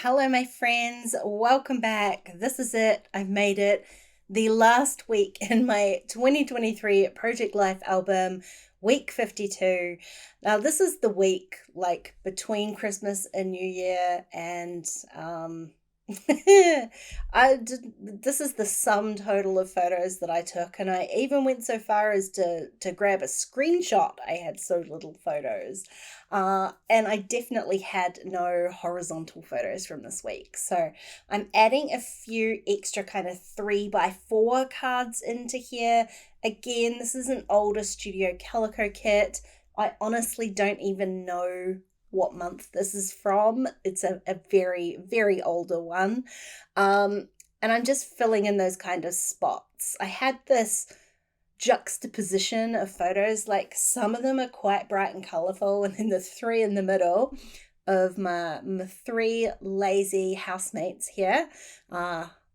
Hello, my friends. Welcome back. This is it. I've made it. The last week in my 2023 Project Life album, week 52. Now, this is the week like between Christmas and New Year, and this is the sum total of photos that I took, and I even went so far as to grab a screenshot. I had so little photos. And I definitely had no horizontal photos from this week. So I'm adding a few extra kind of 3x4 cards into here. Again, this is an older Studio Calico kit. I honestly don't even know what month this is from. It's a very, very older one. And I'm just filling in those kind of spots. I had this juxtaposition of photos, like some of them are quite bright and colorful, and then the three in the middle of my three lazy housemates here.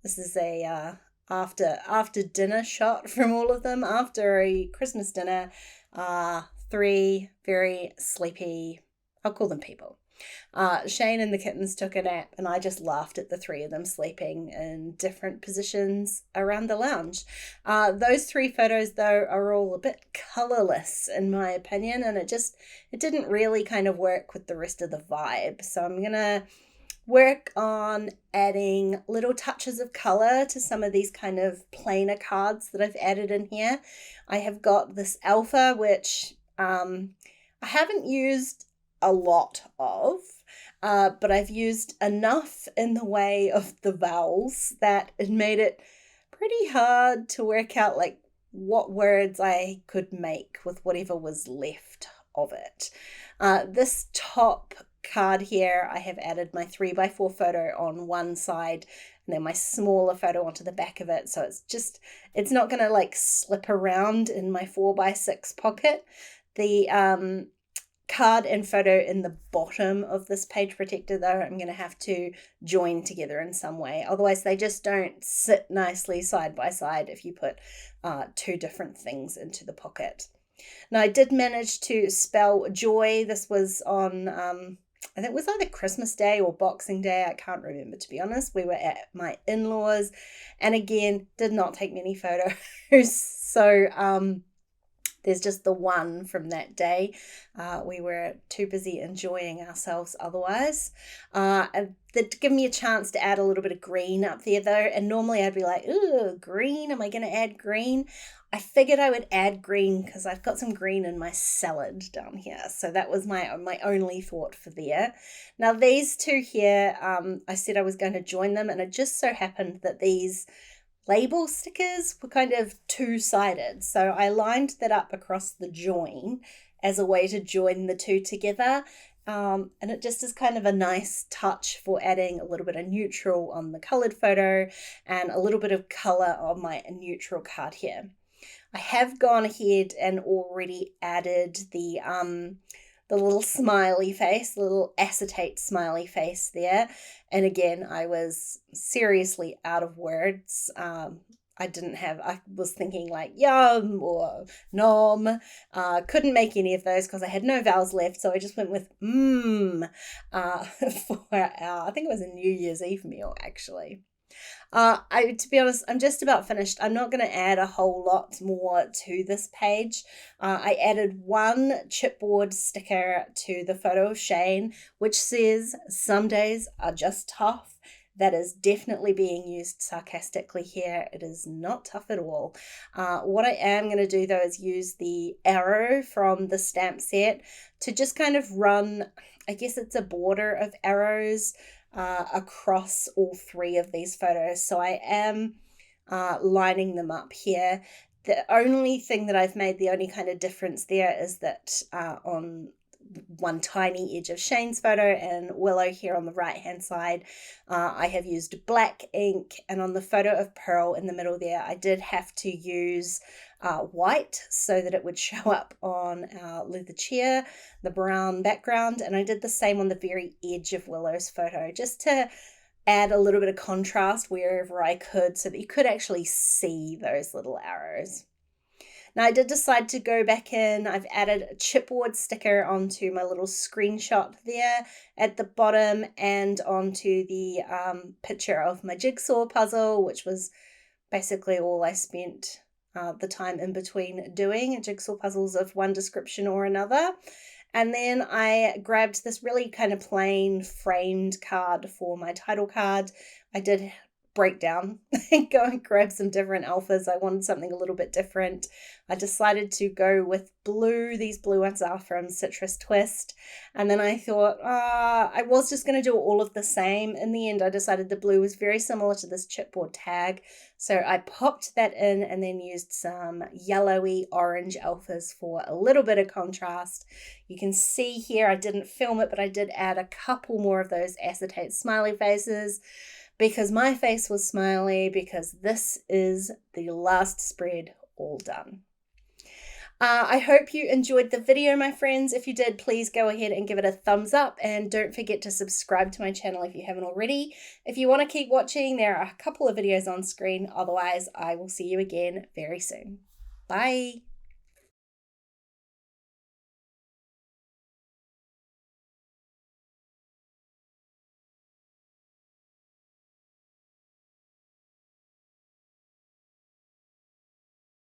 This is a after dinner shot from all of them after a Christmas dinner. Three very sleepy, I'll call them people. Shane and the kittens took a nap, and I just laughed at the three of them sleeping in different positions around the lounge. Those three photos, though, are all a bit colorless, in my opinion, and it didn't really kind of work with the rest of the vibe. So I'm going to work on adding little touches of color to some of these kind of plainer cards that I've added in here. I have got this alpha, which I haven't used a lot of, but I've used enough in the way of the vowels that it made it pretty hard to work out like what words I could make with whatever was left of it. This top card here, I have added my 3x4 photo on one side and then my smaller photo onto the back of it, so it's not going to like slip around in my 4x6 pocket. The card and photo in the bottom of this page protector, though, I'm going to have to join together in some way. Otherwise, they just don't sit nicely side by side if you put two different things into the pocket. Now, I did manage to spell joy. This was on, I think it was either Christmas Day or Boxing Day. I can't remember, to be honest. We were at my in-laws, and again, did not take many photos. So, there's just the one from that day. We were too busy enjoying ourselves otherwise. That give me a chance to add a little bit of green up there, though. And normally I'd be like, ooh, green, am I going to add green? I figured I would add green because I've got some green in my salad down here. So that was my only thought for there. Now these two here, I said I was going to join them, and it just so happened that these label stickers were kind of two-sided, so I lined that up across the join as a way to join the two together, and it just is kind of a nice touch for adding a little bit of neutral on the colored photo and a little bit of color on my neutral card here. I have gone ahead and already added the little smiley face, the little acetate smiley face there. And again, I was seriously out of words. I was thinking like yum or nom. Couldn't make any of those because I had no vowels left. So I just went with for I think it was a New Year's Eve meal, actually. To be honest, I'm just about finished. I'm not going to add a whole lot more to this page. I added one chipboard sticker to the photo of Shane, which says, "Some days are just tough." That is definitely being used sarcastically here. It is not tough at all. What I am going to do, though, is use the arrow from the stamp set to just kind of run, I guess it's a border of arrows across all three of these photos. So I am lining them up here. The only thing that I've made, the only kind of difference there is that on one tiny edge of Shane's photo and Willow here on the right hand side, I have used black ink, and on the photo of Pearl in the middle there, I did have to use white so that it would show up on our leather chair, the brown background, and I did the same on the very edge of Willow's photo just to add a little bit of contrast wherever I could so that you could actually see those little arrows. Now I did decide to go back in. I've added a chipboard sticker onto my little screenshot there at the bottom and onto the picture of my jigsaw puzzle, which was basically all I spent the time in between doing, jigsaw puzzles of one description or another. And then I grabbed this really kind of plain framed card for my title card. I did break down and go and grab some different alphas. I wanted something a little bit different. I decided to go with blue. These blue ones are from Citrus Twist. And then I thought, I was just going to do all of the same. In the end, I decided the blue was very similar to this chipboard tag. So I popped that in and then used some yellowy orange alphas for a little bit of contrast. You can see here, I didn't film it, but I did add a couple more of those acetate smiley faces because my face was smiley, because this is the last spread all done. I hope you enjoyed the video, my friends. If you did, please go ahead and give it a thumbs up, and don't forget to subscribe to my channel if you haven't already. If you want to keep watching, there are a couple of videos on screen. Otherwise, I will see you again very soon. Bye.